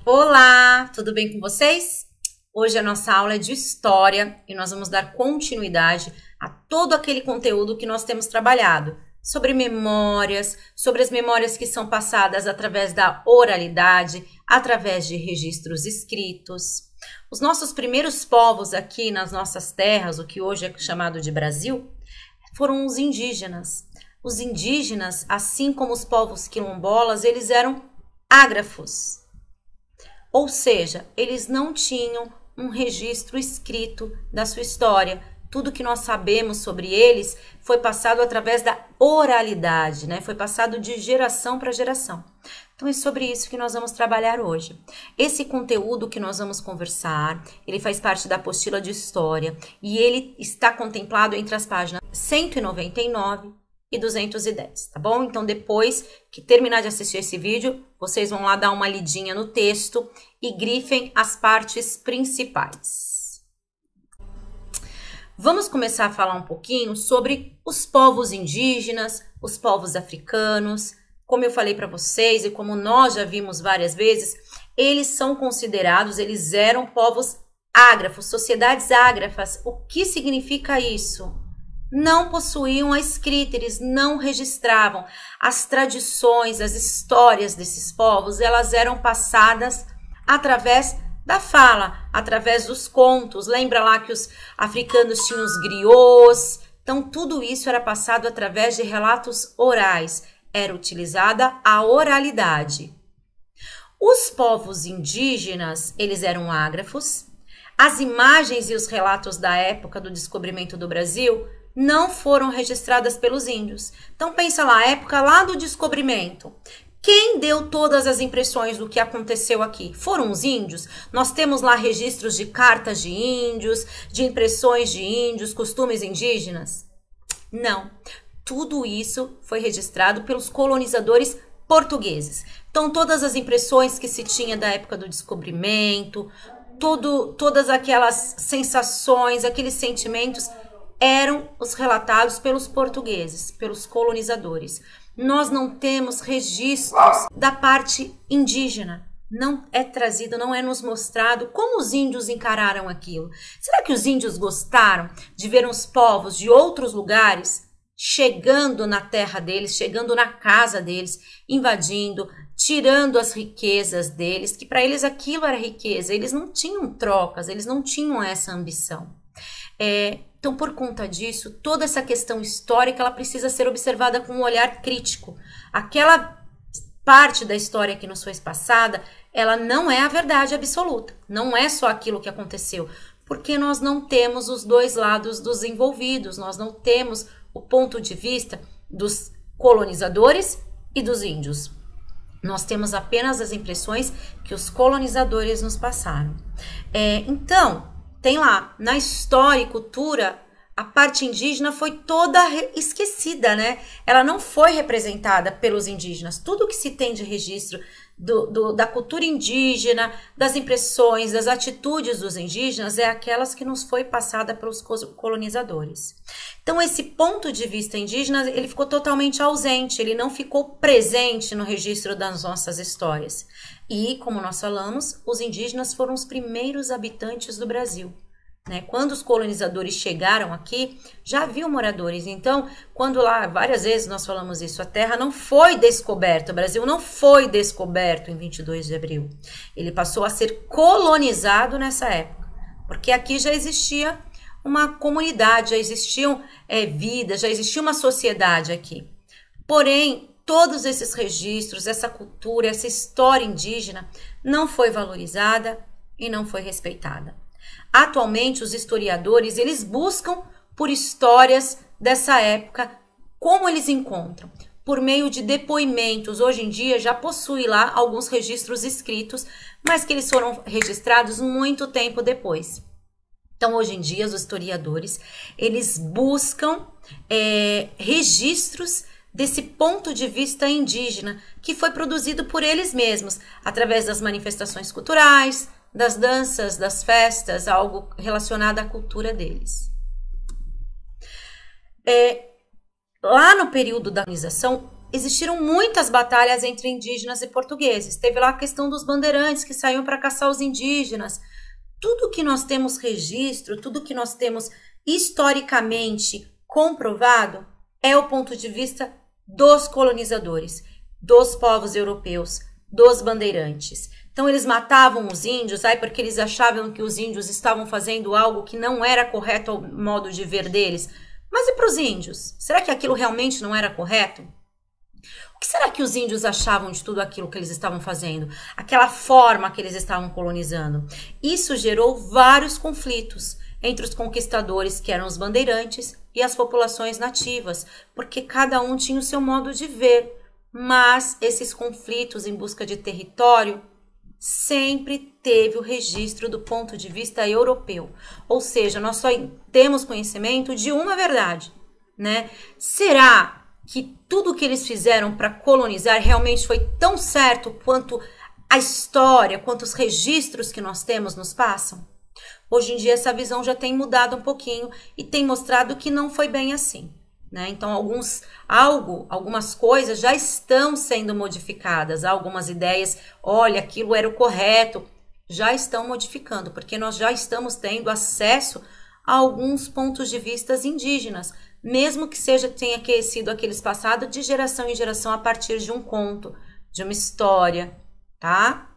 Olá, tudo bem com vocês? Hoje a nossa aula é de História e nós vamos dar continuidade a todo aquele conteúdo que nós temos trabalhado sobre memórias, sobre as memórias que são passadas através da oralidade, através de registros escritos. Os nossos primeiros povos aqui nas nossas terras, o que hoje é chamado de Brasil, foram os indígenas. Os indígenas, assim como os povos quilombolas, eles eram ágrafos. Ou seja, eles não tinham um registro escrito da sua história. Tudo que nós sabemos sobre eles foi passado através da oralidade, né? Foi passado de geração para geração. Então é sobre isso que nós vamos trabalhar hoje. Esse conteúdo que nós vamos conversar, ele faz parte da apostila de História e ele está contemplado entre as páginas 199 e 210, tá bom? Então depois que terminar de assistir esse vídeo, vocês vão lá dar uma lidinha no texto e grifem as partes principais. Vamos começar a falar um pouquinho sobre os povos indígenas, os povos africanos. Como eu falei para vocês e como nós já vimos várias vezes, eles são considerados, eles eram povos ágrafos, sociedades ágrafas. O que significa isso? Não possuíam a escrita, eles não registravam. As tradições, as histórias desses povos, elas eram passadas através da fala, através dos contos. Lembra lá que os africanos tinham os griots? Então, tudo isso era passado através de relatos orais. Era utilizada a oralidade. Os povos indígenas, eles eram ágrafos. As imagens e os relatos da época do descobrimento do Brasil não foram registradas pelos índios. Então pensa lá, a época lá do descobrimento. Quem deu todas as impressões do que aconteceu aqui? Foram os índios? Nós temos lá registros de cartas de índios, de impressões de índios, costumes indígenas? Não. Tudo isso foi registrado pelos colonizadores portugueses. Então todas as impressões que se tinha da época do descobrimento, todas aquelas sensações, aqueles sentimentos eram os relatados pelos portugueses, pelos colonizadores. Nós não temos registros da parte indígena. Não é trazido, não é nos mostrado como os índios encararam aquilo. Será que os índios gostaram de ver os povos de outros lugares chegando na terra deles, chegando na casa deles, invadindo, tirando as riquezas deles, que para eles aquilo era riqueza, eles não tinham trocas, eles não tinham essa ambição. Então, por conta disso, toda essa questão histórica ela precisa ser observada com um olhar crítico. Aquela parte da história que nos foi passada, ela não é a verdade absoluta, não é só aquilo que aconteceu, porque nós não temos os dois lados dos envolvidos, nós não temos o ponto de vista dos colonizadores e dos índios. Nós temos apenas as impressões que os colonizadores nos passaram. Então, tem lá, na história e cultura, a parte indígena foi toda esquecida, né? Ela não foi representada pelos indígenas. Tudo que se tem de registro da cultura indígena, das impressões, das atitudes dos indígenas, é aquelas que nos foi passada pelos colonizadores. Então, esse ponto de vista indígena, ele ficou totalmente ausente, ele não ficou presente no registro das nossas histórias. E, como nós falamos, os indígenas foram os primeiros habitantes do Brasil. Quando os colonizadores chegaram aqui, já haviam moradores. Então, quando lá, várias vezes nós falamos isso, a terra não foi descoberta, o Brasil não foi descoberto em 22 de abril. Ele passou a ser colonizado nessa época, porque aqui já existia uma comunidade, já existiam vidas, já existia uma sociedade aqui. Porém, todos esses registros, essa cultura, essa história indígena não foi valorizada e não foi respeitada. Atualmente, os historiadores, eles buscam por histórias dessa época, como eles encontram? Por meio de depoimentos. Hoje em dia, já possui lá alguns registros escritos, mas que eles foram registrados muito tempo depois. Então, hoje em dia, os historiadores, eles buscam registros desse ponto de vista indígena, que foi produzido por eles mesmos, através das manifestações culturais, das danças, das festas, algo relacionado à cultura deles. Lá no período da colonização, existiram muitas batalhas entre indígenas e portugueses. Teve lá a questão dos bandeirantes que saíam para caçar os indígenas. Tudo que nós temos registro, tudo que nós temos historicamente comprovado é o ponto de vista dos colonizadores, dos povos europeus, dos bandeirantes. Então eles matavam os índios porque eles achavam que os índios estavam fazendo algo que não era correto ao modo de ver deles. Mas e para os índios? Será que aquilo realmente não era correto? O que será que os índios achavam de tudo aquilo que eles estavam fazendo? Aquela forma que eles estavam colonizando. Isso gerou vários conflitos entre os conquistadores, que eram os bandeirantes, e as populações nativas, porque cada um tinha o seu modo de ver. Mas esses conflitos em busca de território sempre teve o registro do ponto de vista europeu. Ou seja, nós só temos conhecimento de uma verdade, né? Será que tudo que eles fizeram para colonizar realmente foi tão certo quanto a história, quanto os registros que nós temos nos passam? Hoje em dia essa visão já tem mudado um pouquinho e tem mostrado que não foi bem assim, né? Então algumas coisas já estão sendo modificadas, algumas ideias, olha, aquilo era o correto, já estão modificando, porque nós já estamos tendo acesso a alguns pontos de vista indígenas, mesmo que tenha sido aqueles passados de geração em geração a partir de um conto, de uma história, tá?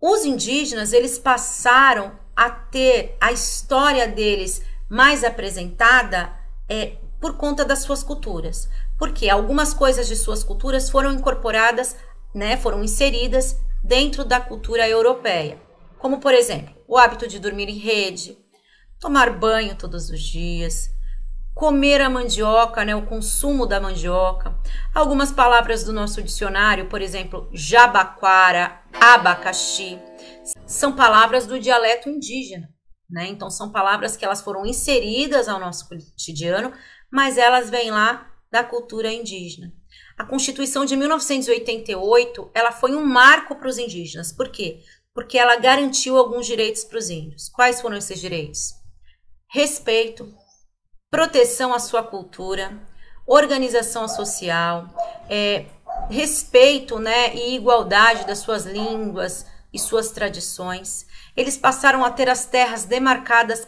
Os indígenas, eles passaram a ter a história deles mais apresentada por conta das suas culturas. Porque algumas coisas de suas culturas foram incorporadas, né, foram inseridas dentro da cultura europeia. Como, por exemplo, o hábito de dormir em rede, tomar banho todos os dias, comer a mandioca, né, o consumo da mandioca. Algumas palavras do nosso dicionário, por exemplo, jabaquara, abacaxi, são palavras do dialeto indígena, né? Então são palavras que elas foram inseridas ao nosso cotidiano, mas elas vêm lá da cultura indígena. A Constituição de 1988, ela foi um marco para os indígenas. Por quê? Porque ela garantiu alguns direitos para os índios. Quais foram esses direitos? Respeito, proteção à sua cultura, organização social, respeito, né, e igualdade das suas línguas e suas tradições. Eles passaram a ter as terras demarcadas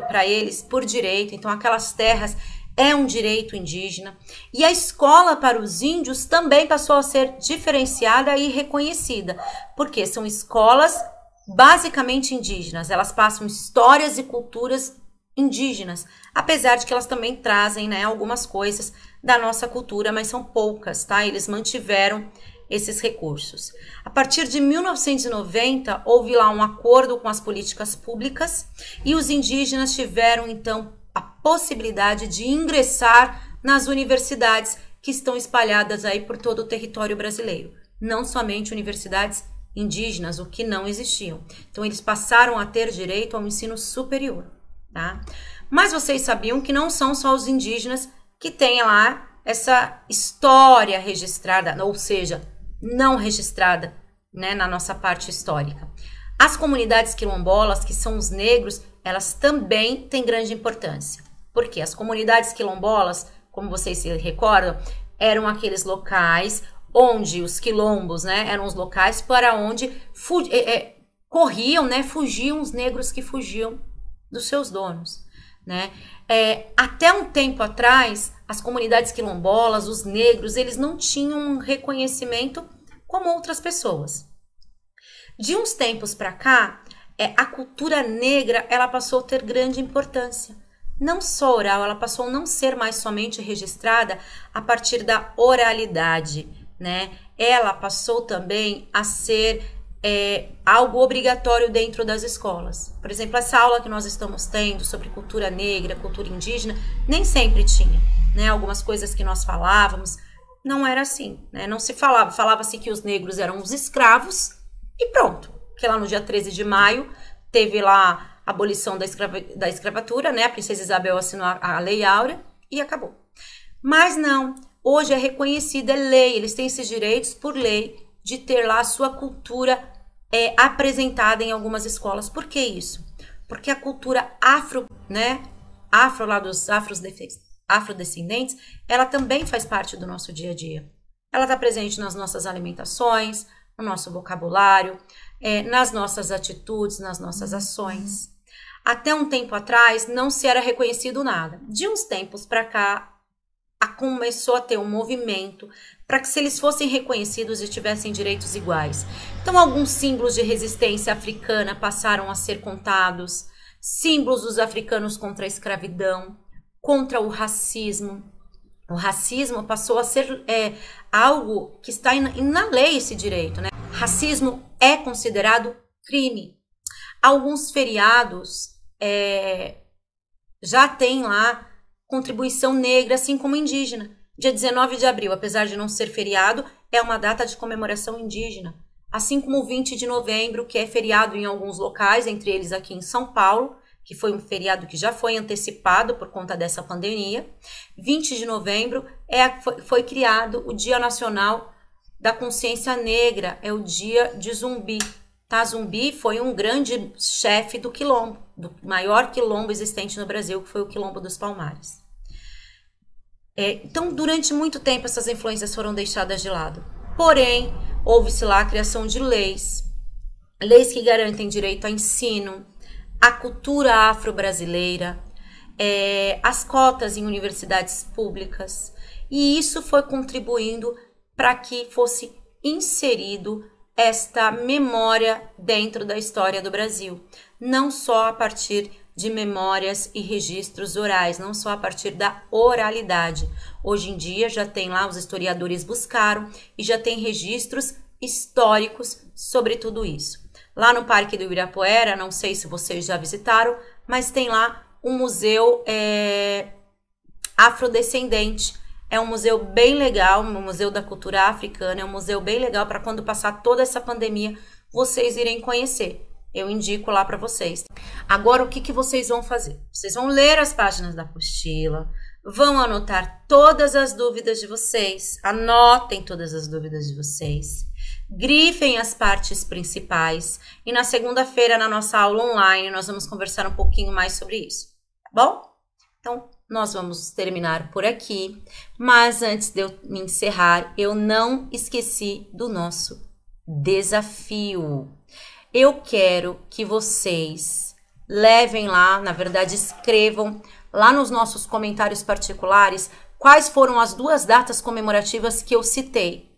para eles por direito, então aquelas terras é um direito indígena. E a escola para os índios também passou a ser diferenciada e reconhecida, porque são escolas basicamente indígenas, elas passam histórias e culturas indígenas, apesar de que elas também trazem, né, algumas coisas da nossa cultura, mas são poucas, tá? Eles mantiveram esses recursos. A partir de 1990, houve lá um acordo com as políticas públicas e os indígenas tiveram, então, a possibilidade de ingressar nas universidades que estão espalhadas aí por todo o território brasileiro. Não somente universidades indígenas, o que não existiam. Então, eles passaram a ter direito ao ensino superior. Tá? Mas vocês sabiam que não são só os indígenas que têm lá essa história registrada, ou seja, não registrada, né, na nossa parte histórica. As comunidades quilombolas, que são os negros, elas também têm grande importância. Porque as comunidades quilombolas, como vocês se recordam, eram aqueles locais onde os quilombos, né, eram os locais para onde corriam, né, fugiam os negros que fugiam dos seus donos, né? Até um tempo atrás, as comunidades quilombolas, os negros, eles não tinham um reconhecimento como outras pessoas. De uns tempos para cá, a cultura negra, ela passou a ter grande importância. Não só oral, ela passou a não ser mais somente registrada a partir da oralidade, né? Ela passou também a ser algo obrigatório dentro das escolas. Por exemplo, essa aula que nós estamos tendo sobre cultura negra, cultura indígena, nem sempre tinha, né? Algumas coisas que nós falávamos, não era assim, né? Não se falava, falava-se que os negros eram os escravos e pronto. Que lá no dia 13 de maio teve lá a abolição da escravatura, né? A princesa Isabel assinou a Lei Áurea e acabou. Mas não, hoje é reconhecida, é lei, eles têm esses direitos por lei de ter lá a sua cultura apresentada em algumas escolas. Por que isso? Porque a cultura afro, né? Afro lá dos afrodescendentes, ela também faz parte do nosso dia a dia. Ela está presente nas nossas alimentações, no nosso vocabulário, nas nossas atitudes, nas nossas ações. Até um tempo atrás não se era reconhecido nada. De uns tempos para cá, começou a ter um movimento para que se eles fossem reconhecidos e tivessem direitos iguais. Então, alguns símbolos de resistência africana passaram a ser contados, símbolos dos africanos contra a escravidão, contra o racismo. O racismo passou a ser algo que está na lei, esse direito, né? Racismo é considerado crime. Alguns feriados já tem lá contribuição negra, assim como indígena. Dia 19 de abril, apesar de não ser feriado, é uma data de comemoração indígena. Assim como o 20 de novembro, que é feriado em alguns locais, entre eles aqui em São Paulo, que foi um feriado que já foi antecipado por conta dessa pandemia. 20 de novembro foi criado o Dia Nacional da Consciência Negra, é o dia de Zumbi. Tá? Zumbi foi um grande chefe do quilombo, do maior quilombo existente no Brasil, que foi o Quilombo dos Palmares. Então, durante muito tempo, essas influências foram deixadas de lado. Porém, houve-se lá a criação de leis que garantem direito a ensino, a cultura afro-brasileira, as cotas em universidades públicas, e isso foi contribuindo para que fosse inserido esta memória dentro da história do Brasil, não só a partir de memórias e registros orais, não só a partir da oralidade. Hoje em dia já tem lá, os historiadores buscaram e já tem registros históricos sobre tudo isso. Lá no Parque do Ibirapuera, não sei se vocês já visitaram, mas tem lá um museu afrodescendente. É um museu bem legal, um museu da cultura africana, é um museu bem legal para quando passar toda essa pandemia, vocês irem conhecer. Eu indico lá para vocês. Agora, o que vocês vão fazer? Vocês vão ler as páginas da apostila, vão anotar todas as dúvidas de vocês, anotem todas as dúvidas de vocês, grifem as partes principais e na segunda-feira, na nossa aula online, nós vamos conversar um pouquinho mais sobre isso, tá bom? Então, nós vamos terminar por aqui, mas antes de eu me encerrar, eu não esqueci do nosso desafio. Eu quero que vocês levem lá, na verdade, escrevam lá nos nossos comentários particulares quais foram as 2 datas comemorativas que eu citei.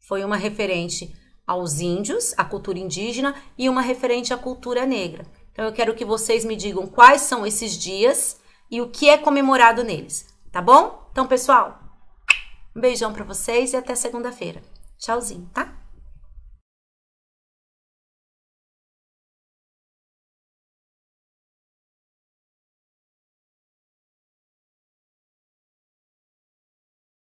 Foi uma referente aos índios, à cultura indígena, e uma referente à cultura negra. Então, eu quero que vocês me digam quais são esses dias e o que é comemorado neles, tá bom? Então, pessoal, um beijão pra vocês e até segunda-feira. Tchauzinho, tá?